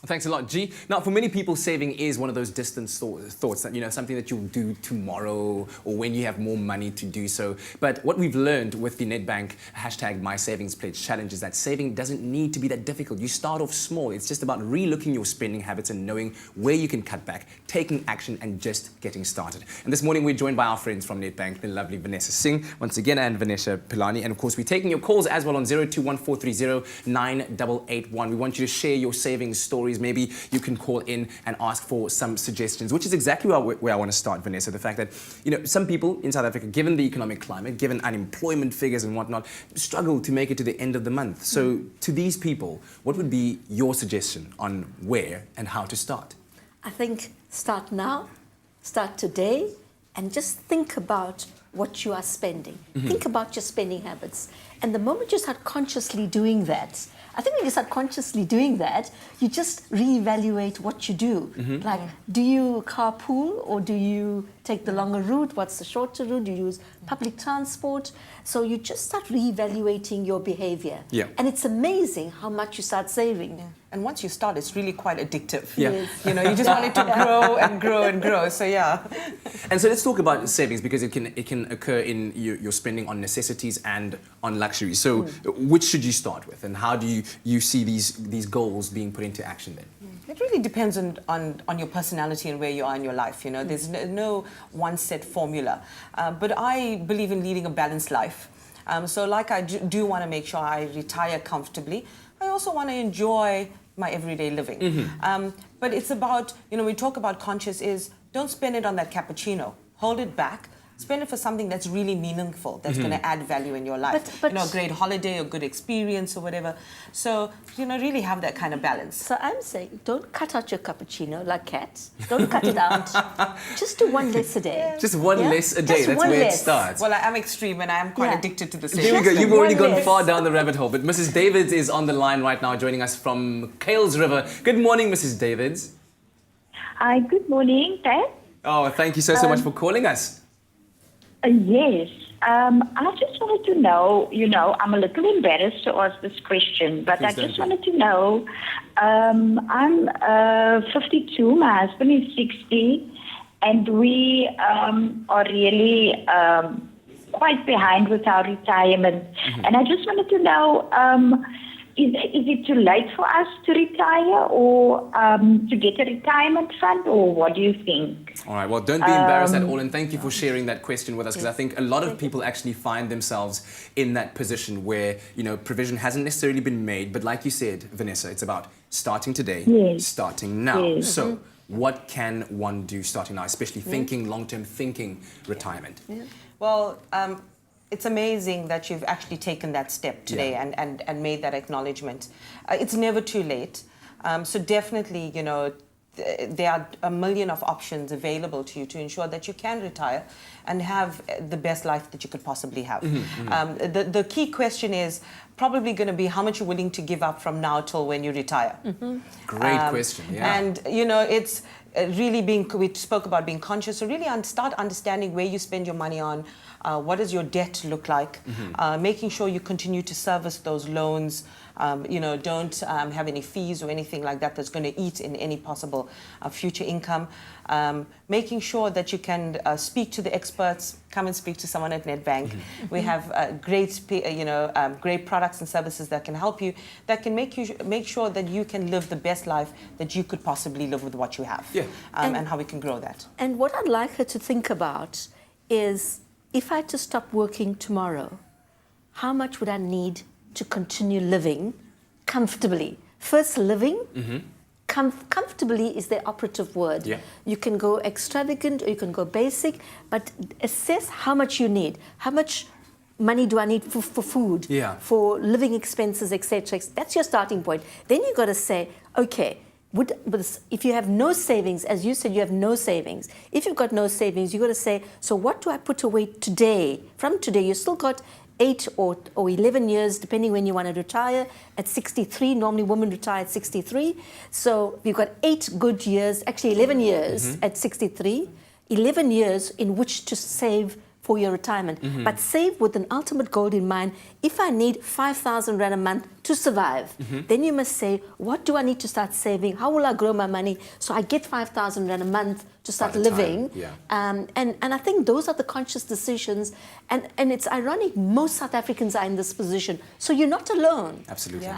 Thanks a lot, G. Now, for many people, saving is one of those distant thoughts that, something that you'll do tomorrow or when you have more money to do so. But what we've learned with the Nedbank #MySavingsPledge challenge is that saving doesn't need to be that difficult. You start off small. It's just about re-looking your spending habits and knowing where you can cut back, taking action and just getting started. And this morning, we're joined by our friends from Nedbank, the lovely Vanessa Singh, once again, and Vanessa Pilani. And of course, we're taking your calls as well on 0214309881. We want you to share your savings stories. Maybe you can call in and ask for some suggestions, which is exactly where I want to start, Vanessa. The fact that, some people in South Africa, given the economic climate, given unemployment figures and whatnot, struggle to make it to the end of the month. So to these people, what would be your suggestion on where and how to start? I think start now, start today, and just think about what you are spending. Think about your spending habits. And the moment you start consciously doing that, I think when you start consciously doing that, you just reevaluate what you do. Like, do you carpool or do you take the longer route? What's the shorter route? Do you use public transport? So you just start reevaluating your behavior. Yeah. And it's amazing how much you start saving. Yeah. And once you start, it's really quite addictive. Yeah. Yes. You just want it to grow and grow and grow. So yeah. And so let's talk about savings, because it can occur in your spending on necessities and on luxury. So which should you start with, and how do you see these goals being put into action then? It really depends on your personality and where you are in your life. There's no one set formula. But I believe in leading a balanced life. So like I do want to make sure I retire comfortably. I also want to enjoy my everyday living. But it's about, we talk about conscious is don't spend it on that cappuccino. Hold it back. Spend it for something that's really meaningful, that's going to add value in your life. But a great holiday, a good experience or whatever. So, really have that kind of balance. So I'm saying, don't cut out your cappuccino like cats. Don't cut it out. Just do one less a day. Just one less a day. Just That's one where less. it starts. Well, I am extreme and I am quite addicted to the same. Here we go. Just You've already one gone less. far down the rabbit hole. But Mrs. Davids is on the line right now, joining us from Kales River. Good morning, Mrs. Davids. Hi, good morning, Pat. Oh, thank you so much for calling us. Yes. I just wanted to know, I'm a little embarrassed to ask this question, but Please I don't just be. wanted to know, I'm 52, my husband is 60, and we are really quite behind with our retirement. And I just wanted to know, is it too late for us to retire or to get a retirement fund, or what do you think? All right, well, don't be embarrassed at all, and thank you for sharing that question with us, because I think a lot of people actually find themselves in that position where, provision hasn't necessarily been made, but like you said, Vanessa, it's about starting today, starting now. Yes. So what can one do starting now, especially thinking long-term, thinking retirement? Well, it's amazing that you've actually taken that step today and made that acknowledgement. It's never too late. So definitely, there are a million of options available to you to ensure that you can retire and have the best life that you could possibly have. The key question is probably going to be how much you're willing to give up from now till when you retire. Great question, yeah. And, it's really we spoke about being conscious, so really start understanding where you spend your money on, what does your debt look like, making sure you continue to service those loans, don't have any fees or anything like that that's going to eat in any possible future income. Making sure that you can speak to the experts, come and speak to someone at Nedbank. We have great products and services that can help you, that can make sure that you can live the best life that you could possibly live with what you have, and how we can grow that. And what I'd like her to think about is, if I had to stop working tomorrow, how much would I need to continue living comfortably? First, living. Comfortably is the operative word. Yeah. You can go extravagant or you can go basic, but assess how much you need. How much money do I need for food, for living expenses, etc. That's your starting point. Then you've got to say, okay, if you have no savings, as you said, you have no savings. If you've got no savings, you've got to say, so what do I put away today? From today, you've still got 8 or 11 years, depending when you want to retire. At 63, normally women retire at 63. So you've got 8 good years, actually 11 years at 63, 11 years in which to save for your retirement. But save with an ultimate goal in mind. If I need 5,000 Rand a month to survive, then you must say, what do I need to start saving? How will I grow my money so I get 5,000 Rand a month to start living? And I think those are the conscious decisions. And it's ironic, most South Africans are in this position. So you're not alone. Absolutely.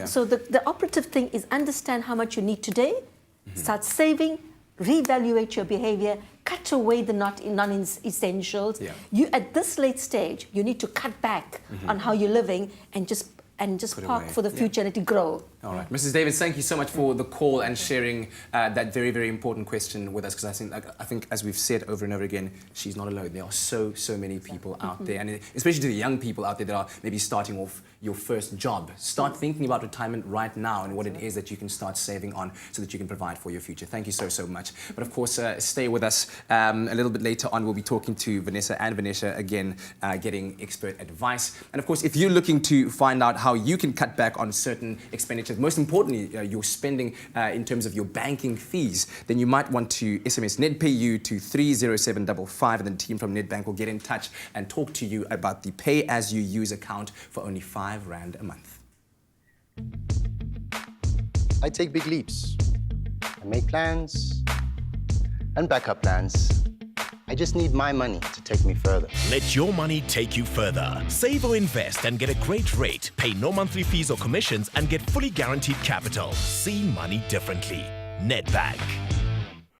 So the operative thing is understand how much you need today, start saving, reevaluate your behavior, cut away the non-essentials. You, at this late stage, you need to cut back on how you're living and just park for the future and let it grow. All right. Mrs. Davids, thank you so much for the call and sharing that very, very important question with us, because I think, as we've said over and over again, she's not alone. There are so many people out there, and especially to the young people out there that are maybe starting off your first job. Start thinking about retirement right now and what it is that you can start saving on so that you can provide for your future. Thank you so much. But of course, stay with us. A little bit later on, we'll be talking to Vanessa and Vanessa again, getting expert advice. And of course, if you're looking to find out how you can cut back on certain expenditures, most importantly, your spending in terms of your banking fees, then you might want to SMS NEDPAYU to 30755, and the team from Nedbank will get in touch and talk to you about the pay-as-you-use account for only 5 Rand a month. I take big leaps. I make plans and backup plans. I just need my money to take me further. Let your money take you further. Save or invest and get a great rate. Pay no monthly fees or commissions and get fully guaranteed capital. See money differently. Nedbank.